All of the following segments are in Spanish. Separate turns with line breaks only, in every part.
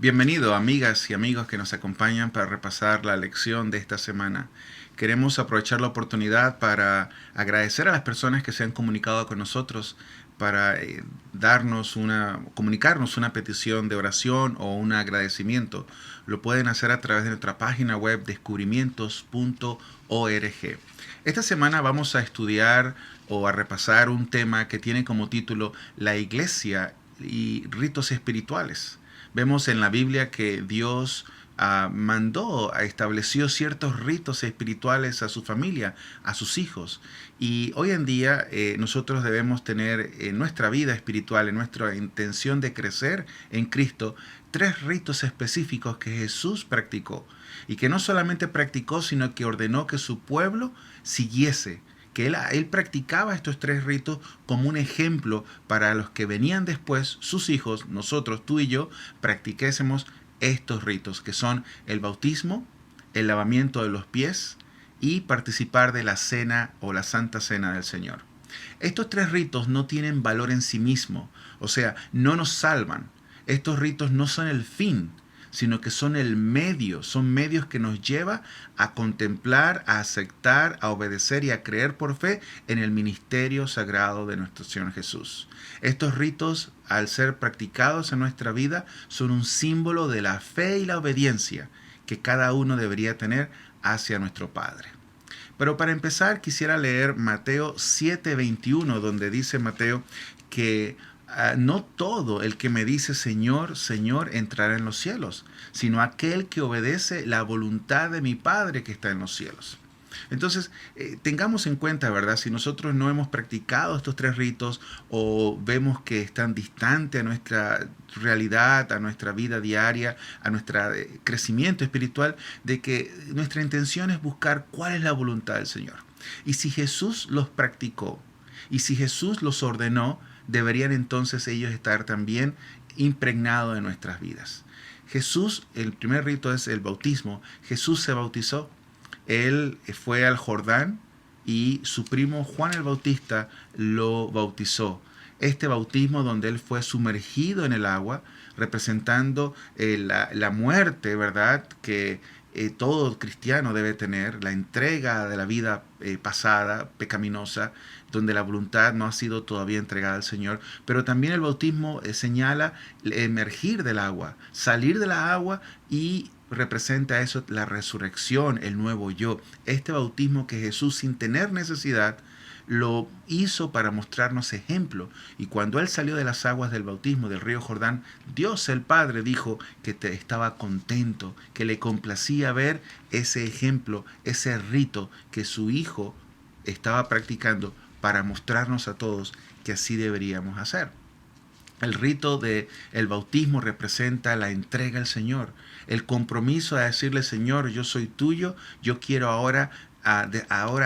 Bienvenido, amigas y amigos que nos acompañan para repasar la lección de esta semana. Queremos aprovechar la oportunidad para agradecer a las personas que se han comunicado con nosotros para comunicarnos una petición de oración o un agradecimiento. Lo pueden hacer a través de nuestra página web descubrimientos.org. Esta semana vamos a estudiar o a repasar un tema que tiene como título La Iglesia y ritos espirituales. Vemos en la Biblia que Dios estableció ciertos ritos espirituales a su familia, a sus hijos. Y hoy en día nosotros debemos tener en nuestra vida espiritual, en nuestra intención de crecer en Cristo, tres ritos específicos que Jesús practicó. Y que no solamente practicó, sino que ordenó que su pueblo siguiese. Que él practicaba estos tres ritos como un ejemplo para los que venían después, sus hijos, nosotros, tú y yo, practiquésemos estos ritos, que son el bautismo, el lavamiento de los pies y participar de la cena o la santa cena del Señor. Estos tres ritos no tienen valor en sí mismo, o sea, no nos salvan. Estos ritos no son el fin, sino que son el medio, son medios que nos lleva a contemplar, a aceptar, a obedecer y a creer por fe en el ministerio sagrado de nuestro Señor Jesús. Estos ritos, al ser practicados en nuestra vida, son un símbolo de la fe y la obediencia que cada uno debería tener hacia nuestro Padre. Pero para empezar quisiera leer Mateo 7:21, donde dice Mateo que no todo el que me dice Señor, Señor entrará en los cielos, sino aquel que obedece la voluntad de mi Padre que está en los cielos. Entonces, tengamos en cuenta, ¿verdad? Si nosotros no hemos practicado estos tres ritos o vemos que están distantes a nuestra realidad, a nuestra vida diaria, a nuestro crecimiento espiritual, de que nuestra intención es buscar cuál es la voluntad del Señor. Y si Jesús los practicó y si Jesús los ordenó, deberían entonces ellos estar también impregnados de nuestras vidas. Jesús, el primer rito es el bautismo. Jesús se bautizó. Él fue al Jordán y su primo Juan el Bautista lo bautizó. Este bautismo donde él fue sumergido en el agua, representando la muerte, ¿verdad?, que todo cristiano debe tener, la entrega de la vida pasada, pecaminosa, donde la voluntad no ha sido todavía entregada al Señor. Pero también el bautismo señala emergir del agua, salir de la agua, y representa eso, la resurrección, el nuevo yo. Este bautismo que Jesús, sin tener necesidad, lo hizo para mostrarnos ejemplo. Y cuando Él salió de las aguas del bautismo del río Jordán, Dios el Padre dijo que estaba contento, que le complacía ver ese ejemplo, ese rito que su Hijo estaba practicando para mostrarnos a todos que así deberíamos hacer. El rito del bautismo representa la entrega al Señor, el compromiso a decirle: Señor, yo soy tuyo, yo quiero ahora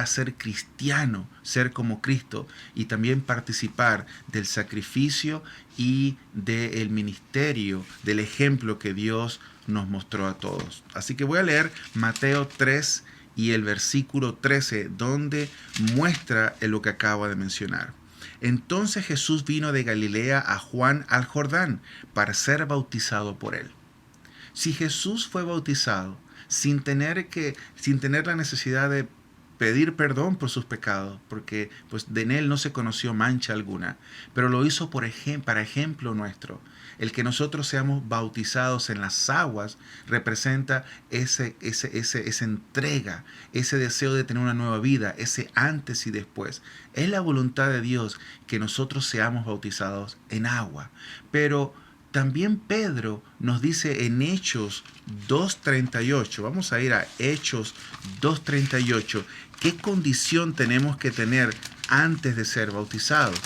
ser cristiano, ser como Cristo, y también participar del sacrificio y del ministerio, del ejemplo que Dios nos mostró a todos. Así que voy a leer Mateo 3 y el versículo 13, donde muestra lo que acabo de mencionar. Entonces Jesús vino de Galilea a Juan al Jordán para ser bautizado por él. Si Jesús fue bautizado sin tener la necesidad de pedir perdón por sus pecados, porque pues en él no se conoció mancha alguna, pero lo hizo para ejemplo nuestro. El que nosotros seamos bautizados en las aguas representa esa entrega, ese deseo de tener una nueva vida, ese antes y después. Es la voluntad de Dios que nosotros seamos bautizados en agua. Pero también Pedro nos dice en Hechos 2:38, vamos a ir a Hechos 2:38, qué condición tenemos que tener antes de ser bautizados.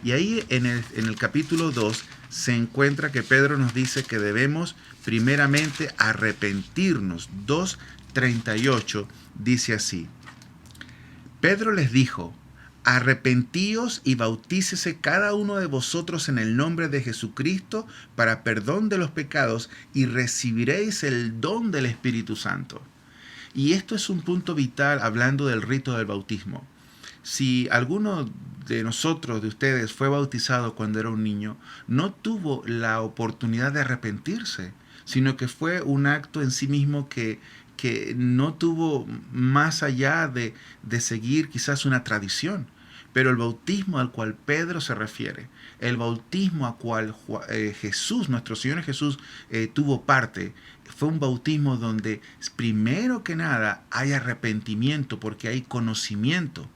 Y ahí en el capítulo 2 se encuentra que Pedro nos dice que debemos primeramente arrepentirnos. 2:38 dice así: Pedro les dijo: arrepentíos y bautícese cada uno de vosotros en el nombre de Jesucristo para perdón de los pecados, y recibiréis el don del Espíritu Santo. Y esto es un punto vital hablando del rito del bautismo. Si alguno de nosotros, de ustedes, fue bautizado cuando era un niño, no tuvo la oportunidad de arrepentirse. sino que fue un acto en sí mismo que no tuvo más allá de seguir quizás una tradición. Pero el bautismo al cual Pedro se refiere, el bautismo al cual Jesús, nuestro Señor Jesús, tuvo parte, fue un bautismo donde primero que nada hay arrepentimiento porque hay conocimiento.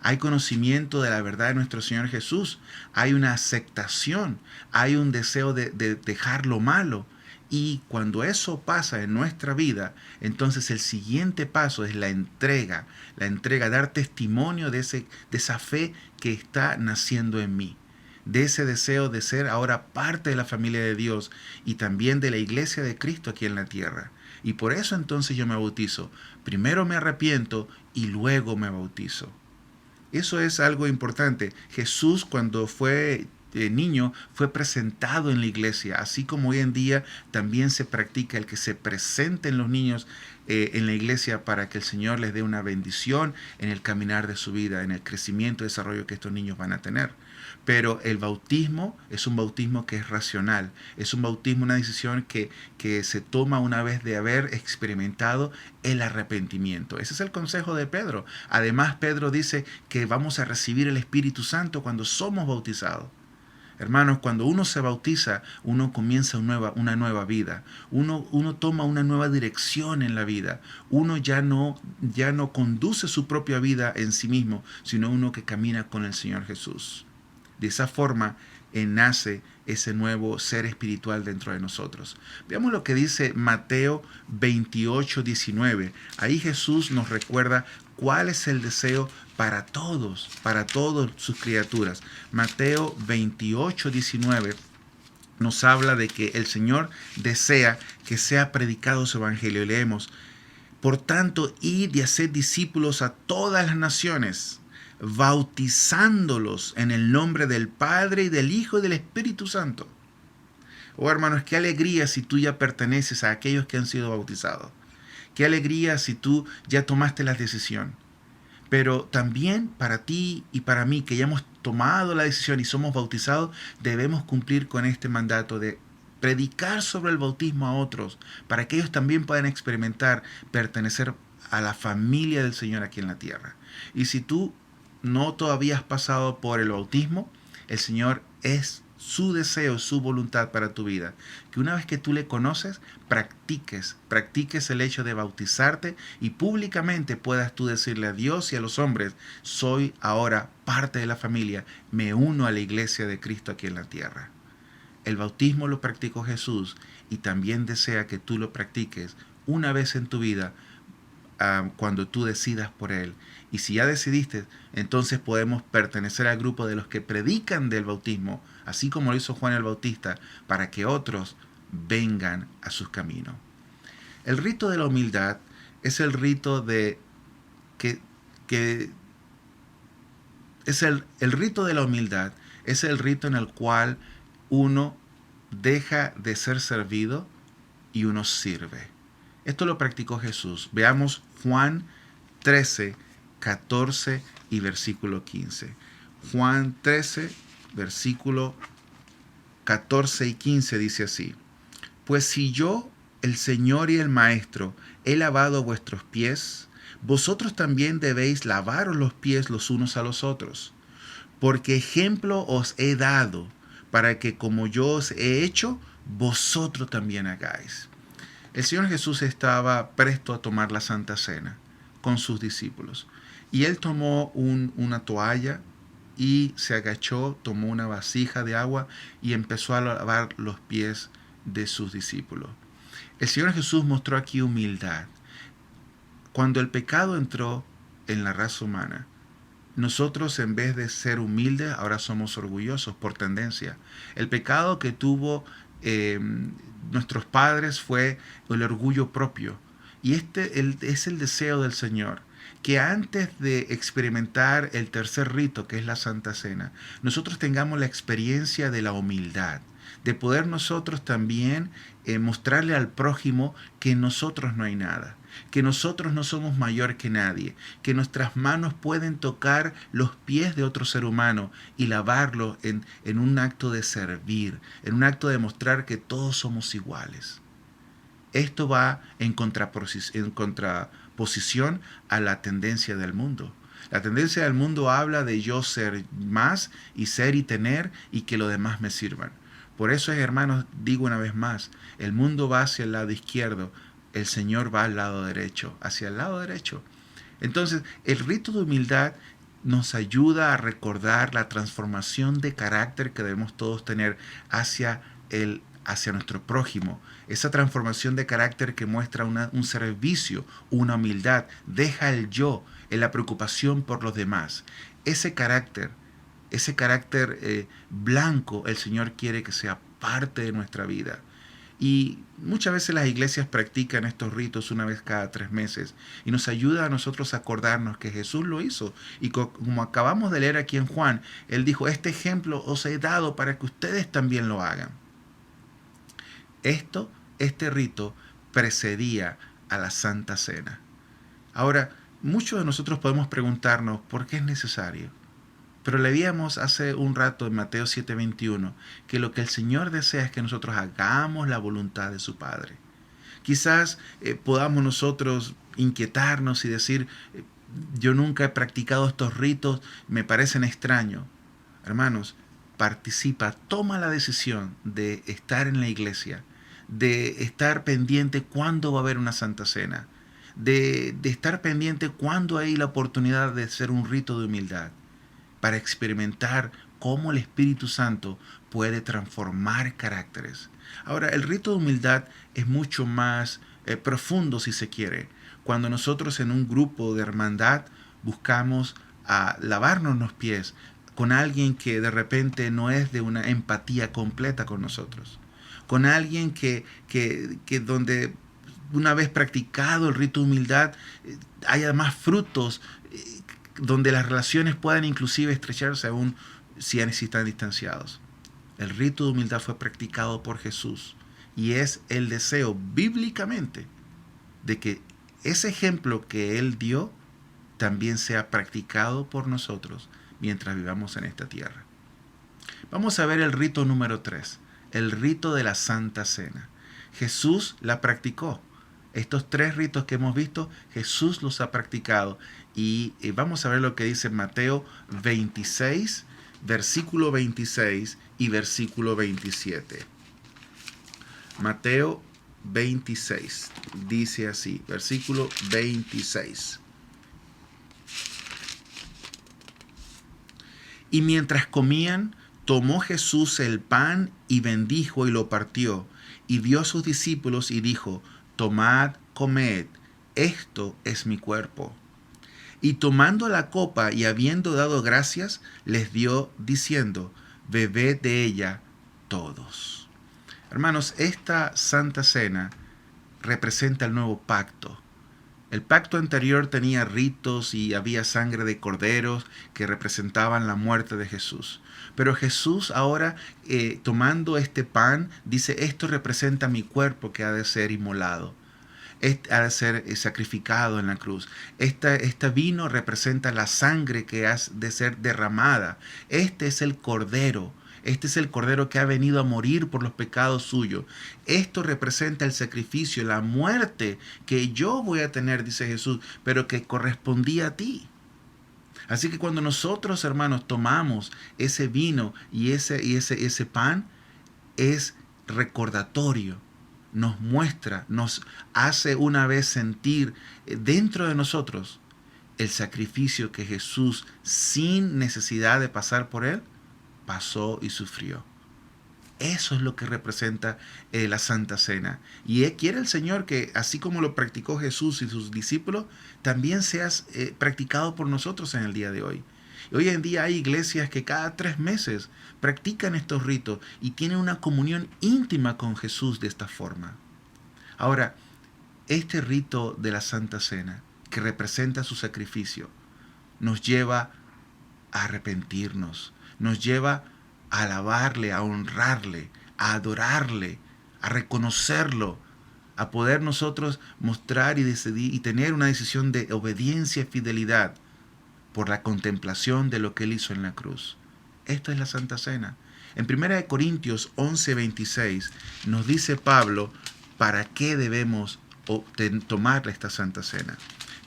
Hay conocimiento de la verdad de nuestro Señor Jesús. Hay una aceptación. Hay un deseo de dejar lo malo. Y cuando eso pasa en nuestra vida, entonces el siguiente paso es la entrega, dar testimonio de esa fe que está naciendo en mí, de ese deseo de ser ahora parte de la familia de Dios y también de la iglesia de Cristo aquí en la tierra. Y por eso entonces yo me bautizo. Primero me arrepiento y luego me bautizo. Eso es algo importante. Jesús cuando fue niño fue presentado en la iglesia, así como hoy en día también se practica el que se presenten los niños en la iglesia para que el Señor les dé una bendición en el caminar de su vida, en el crecimiento y desarrollo que estos niños van a tener. Pero el bautismo es un bautismo que es racional, es un bautismo, una decisión que se toma una vez de haber experimentado el arrepentimiento. Ese es el consejo de Pedro. Además, Pedro dice que vamos a recibir el Espíritu Santo cuando somos bautizados. Hermanos, cuando uno se bautiza, uno comienza una nueva vida. Uno toma una nueva dirección en la vida. Uno ya no conduce su propia vida en sí mismo, sino uno que camina con el Señor Jesús. De esa forma nace ese nuevo ser espiritual dentro de nosotros. Veamos lo que dice Mateo 28:19. Ahí Jesús nos recuerda cuál es el deseo para todas sus criaturas. Mateo 28:19 nos habla de que el Señor desea que sea predicado su evangelio. Leemos: por tanto, id y haced discípulos a todas las naciones, bautizándolos en el nombre del Padre y del Hijo y del Espíritu Santo. Oh hermanos, qué alegría si tú ya perteneces a aquellos que han sido bautizados. Qué alegría si tú ya tomaste la decisión. Pero también para ti y para mí, que ya hemos tomado la decisión y somos bautizados, debemos cumplir con este mandato de predicar sobre el bautismo a otros, para que ellos también puedan experimentar pertenecer a la familia del Señor aquí en la tierra. Y si tú no todavía has pasado por el bautismo, el Señor es su deseo, su voluntad para tu vida. Que una vez que tú le conoces, practiques el hecho de bautizarte y públicamente puedas tú decirle a Dios y a los hombres: soy ahora parte de la familia, me uno a la iglesia de Cristo aquí en la tierra. El bautismo lo practicó Jesús y también desea que tú lo practiques una vez en tu vida, cuando tú decidas por Él. Y si ya decidiste, entonces podemos pertenecer al grupo de los que predican del bautismo, así como lo hizo Juan el Bautista, para que otros vengan a sus caminos. El rito de la humildad es el rito de el rito de la humildad es el rito en el cual uno deja de ser servido y uno sirve. Esto lo practicó Jesús. Veamos Juan 13, 14 y versículo 15. Juan 13, versículo 14 y 15 dice así: pues si yo, el Señor y el Maestro, he lavado vuestros pies, vosotros también debéis lavaros los pies los unos a los otros. Porque ejemplo os he dado, para que como yo os he hecho, vosotros también hagáis. El Señor Jesús estaba presto a tomar la Santa Cena con sus discípulos. Y Él tomó una toalla y se agachó, tomó una vasija de agua y empezó a lavar los pies de sus discípulos. El Señor Jesús mostró aquí humildad. Cuando el pecado entró en la raza humana, nosotros, en vez de ser humildes, ahora somos orgullosos por tendencia. El pecado que tuvo nuestros padres fue el orgullo propio. Y es el deseo del Señor, que antes de experimentar el tercer rito, que es la Santa Cena, nosotros tengamos la experiencia de la humildad, de poder nosotros también mostrarle al prójimo que en nosotros no hay nada, que nosotros no somos mayor que nadie, que nuestras manos pueden tocar los pies de otro ser humano y lavarlo en un acto de servir, en un acto de mostrar que todos somos iguales. Esto va en contraposición a la tendencia del mundo. La tendencia del mundo habla de yo ser más y ser y tener y que lo demás me sirvan. Por eso, hermanos, digo una vez más, el mundo va hacia el lado izquierdo, el Señor va al lado derecho, hacia el lado derecho. Entonces, el rito de humildad nos ayuda a recordar la transformación de carácter que debemos todos tener hacia nuestro prójimo. Esa transformación de carácter que muestra un servicio, una humildad, deja el yo en la preocupación por los demás. Ese carácter blanco, el Señor quiere que sea parte de nuestra vida. Y muchas veces las iglesias practican estos ritos una vez cada 3 meses y nos ayuda a nosotros a acordarnos que Jesús lo hizo. Y como acabamos de leer aquí en Juan, Él dijo, este ejemplo os he dado para que ustedes también lo hagan. Este rito precedía a la Santa Cena. Ahora, muchos de nosotros podemos preguntarnos por qué es necesario. Pero leíamos hace un rato en Mateo 7:21 que lo que el Señor desea es que nosotros hagamos la voluntad de su Padre. Quizás podamos nosotros inquietarnos y decir, yo nunca he practicado estos ritos, me parecen extraños. Hermanos, participa, toma la decisión de estar en la iglesia, de estar pendiente cuándo va a haber una Santa Cena, de estar pendiente cuándo hay la oportunidad de hacer un rito de humildad, para experimentar cómo el Espíritu Santo puede transformar caracteres. Ahora, el rito de humildad es mucho más profundo, si se quiere. Cuando nosotros en un grupo de hermandad buscamos a lavarnos los pies con alguien que de repente no es de una empatía completa con nosotros, con alguien que donde una vez practicado el rito de humildad haya más frutos, donde las relaciones puedan inclusive estrecharse aún si están distanciados. El rito de humildad fue practicado por Jesús y es el deseo bíblicamente de que ese ejemplo que Él dio también sea practicado por nosotros mientras vivamos en esta tierra. Vamos a ver el rito número 3, el rito de la Santa Cena. Jesús la practicó. Estos 3 ritos que hemos visto, Jesús los ha practicado. Y vamos a ver lo que dice Mateo 26, versículo 26 y versículo 27. Mateo 26, dice así, versículo 26. Y mientras comían, tomó Jesús el pan y bendijo y lo partió, y dio a sus discípulos y dijo, tomad, comed, esto es mi cuerpo. Y tomando la copa y habiendo dado gracias, les dio diciendo, bebed de ella todos. Hermanos, esta Santa Cena representa el nuevo pacto. El pacto anterior tenía ritos y había sangre de corderos que representaban la muerte de Jesús. Pero Jesús ahora, tomando este pan, dice, esto representa mi cuerpo que ha de ser inmolado, ha de ser sacrificado en la cruz. Este vino representa la sangre que ha de ser derramada. Este es el cordero. Este es el cordero que ha venido a morir por los pecados suyos. Esto representa el sacrificio, la muerte que yo voy a tener, dice Jesús, pero que correspondía a ti. Así que cuando nosotros, hermanos, tomamos ese vino y ese pan, es recordatorio. Nos muestra, nos hace una vez sentir dentro de nosotros el sacrificio que Jesús, sin necesidad de pasar por él, pasó y sufrió. Eso es lo que representa la Santa Cena. Y quiere el Señor que, así como lo practicó Jesús y sus discípulos, también seas practicado por nosotros en el día de hoy. Hoy en día hay iglesias que cada 3 meses practican estos ritos y tienen una comunión íntima con Jesús de esta forma. Ahora, este rito de la Santa Cena, que representa su sacrificio, nos lleva a arrepentirnos, nos lleva a alabarle, a honrarle, a adorarle, a reconocerlo, a poder nosotros mostrar y decidir y tener una decisión de obediencia y fidelidad por la contemplación de lo que Él hizo en la cruz. Esto es la Santa Cena. En 1 Corintios 11:26 nos dice Pablo para qué debemos tomar esta Santa Cena.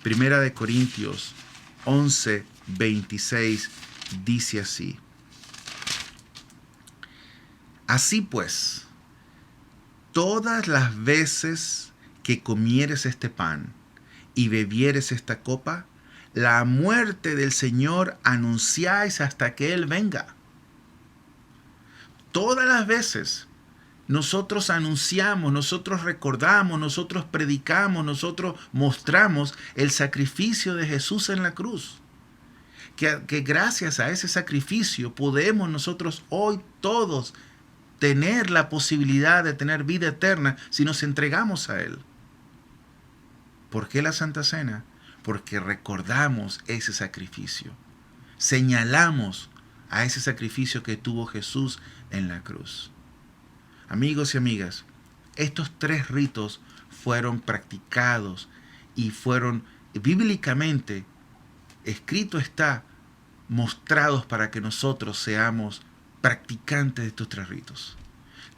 Primera de Corintios 11:26 dice así: así pues, todas las veces que comieres este pan y bebieres esta copa, la muerte del Señor anunciáis hasta que Él venga. Todas las veces nosotros anunciamos, nosotros recordamos, nosotros predicamos, nosotros mostramos el sacrificio de Jesús en la cruz. Que gracias a ese sacrificio podemos nosotros hoy todos tener la posibilidad de tener vida eterna si nos entregamos a Él. ¿Por qué la Santa Cena? Porque recordamos ese sacrificio. Señalamos a ese sacrificio que tuvo Jesús en la cruz. Amigos y amigas, estos 3 ritos fueron practicados y fueron bíblicamente, escrito está, mostrados para que nosotros seamos practicantes de estos 3 ritos.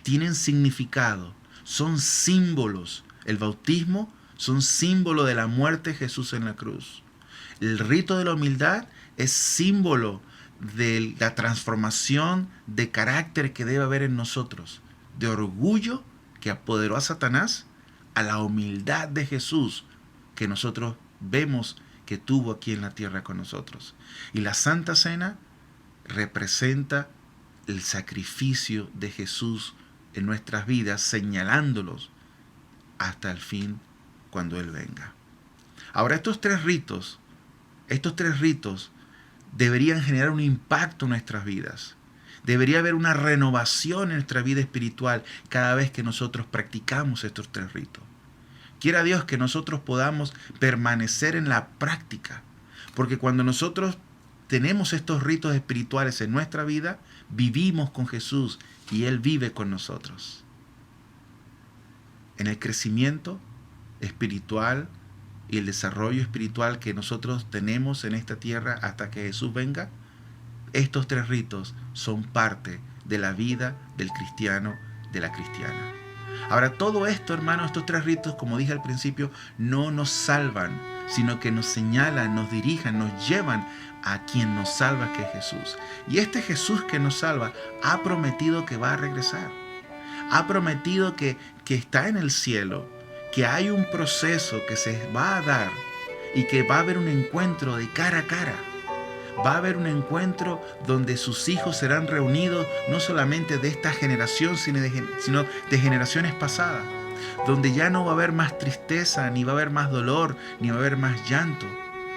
Tienen significado, son símbolos. El bautismo son símbolo de la muerte de Jesús en la cruz. El rito de la humildad es símbolo de la transformación de carácter que debe haber en nosotros, de orgullo que apoderó a Satanás, a la humildad de Jesús que nosotros vemos que tuvo aquí en la tierra con nosotros. Y la Santa Cena representa el sacrificio de Jesús en nuestras vidas, señalándolos hasta el fin cuando Él venga. Ahora, estos tres ritos deberían generar un impacto en nuestras vidas. Debería haber una renovación en nuestra vida espiritual cada vez que nosotros practicamos estos 3 ritos. Quiera Dios que nosotros podamos permanecer en la práctica, porque cuando nosotros tenemos estos ritos espirituales en nuestra vida, vivimos con Jesús y Él vive con nosotros. En el crecimiento espiritual y el desarrollo espiritual que nosotros tenemos en esta tierra hasta que Jesús venga, estos 3 ritos son parte de la vida del cristiano, de la cristiana. Ahora, todo esto, hermanos, estos 3 ritos, como dije al principio, no nos salvan, sino que nos señalan, nos dirijan, nos llevan a quien nos salva, que es Jesús. Y este Jesús que nos salva ha prometido que va a regresar. Ha prometido que está en el cielo, que hay un proceso que se va a dar y que va a haber un encuentro de cara a cara. Va a haber un encuentro donde sus hijos serán reunidos no solamente de esta generación, sino de generaciones pasadas, donde ya no va a haber más tristeza, ni va a haber más dolor, ni va a haber más llanto,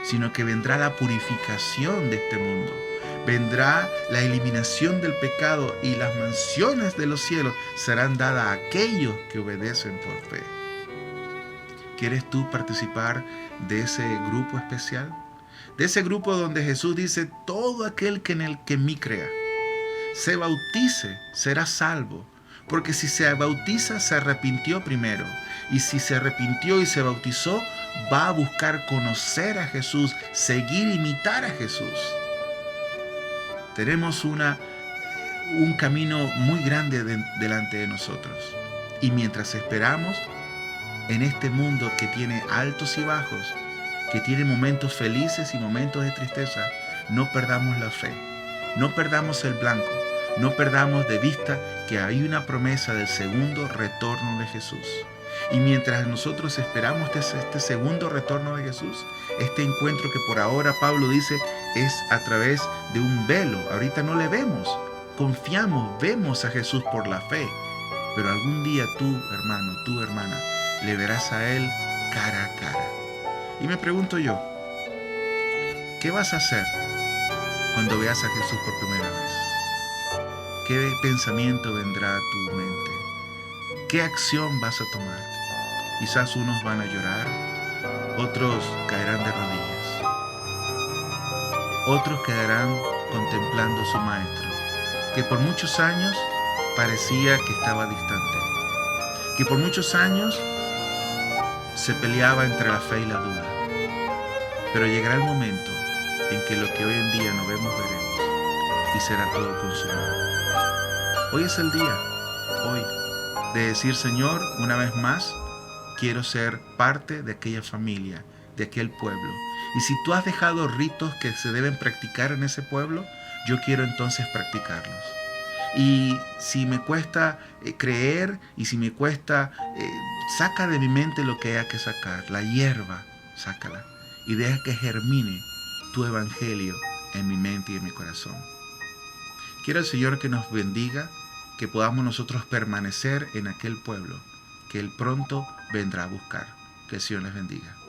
sino que vendrá la purificación de este mundo. Vendrá la eliminación del pecado y las mansiones de los cielos serán dadas a aquellos que obedecen por fe. ¿Quieres tú participar de ese grupo especial? De ese grupo donde Jesús dice: todo aquel que en mí crea, se bautice, será salvo. Porque si se bautiza, se arrepintió primero. Y si se arrepintió y se bautizó, va a buscar conocer a Jesús, seguir, imitar a Jesús. Tenemos un camino muy grande delante de nosotros. Y mientras esperamos en este mundo que tiene altos y bajos, que tiene momentos felices y momentos de tristeza, no perdamos la fe, no perdamos el blanco, no perdamos de vista que hay una promesa del segundo retorno de Jesús. Y mientras nosotros esperamos este segundo retorno de Jesús, este encuentro que por ahora Pablo dice es a través de un velo, ahorita no le vemos, confiamos, vemos a Jesús por la fe, pero algún día tú, hermano, tú, hermana, le verás a Él cara a cara. Y me pregunto yo, ¿qué vas a hacer cuando veas a Jesús por primera vez? ¿Qué pensamiento vendrá a tu mente? ¿Qué acción vas a tomar? Quizás unos van a llorar, otros caerán de rodillas, otros quedarán contemplando a su Maestro, que por muchos años parecía que estaba distante, que por muchos años se peleaba entre la fe y la duda. Pero llegará el momento en que lo que hoy en día no vemos, veremos, y será todo consumado. Hoy es el día, hoy. de decir, Señor, una vez más, quiero ser parte de aquella familia, de aquel pueblo. Y si tú has dejado ritos que se deben practicar en ese pueblo, yo quiero entonces practicarlos. Y si me cuesta creer, y si me cuesta, saca de mi mente lo que haya que sacar, la hierba, sácala, y deja que germine tu evangelio en mi mente y en mi corazón. Quiero el Señor que nos bendiga, que podamos nosotros permanecer en aquel pueblo que Él pronto vendrá a buscar. Que el Señor les bendiga.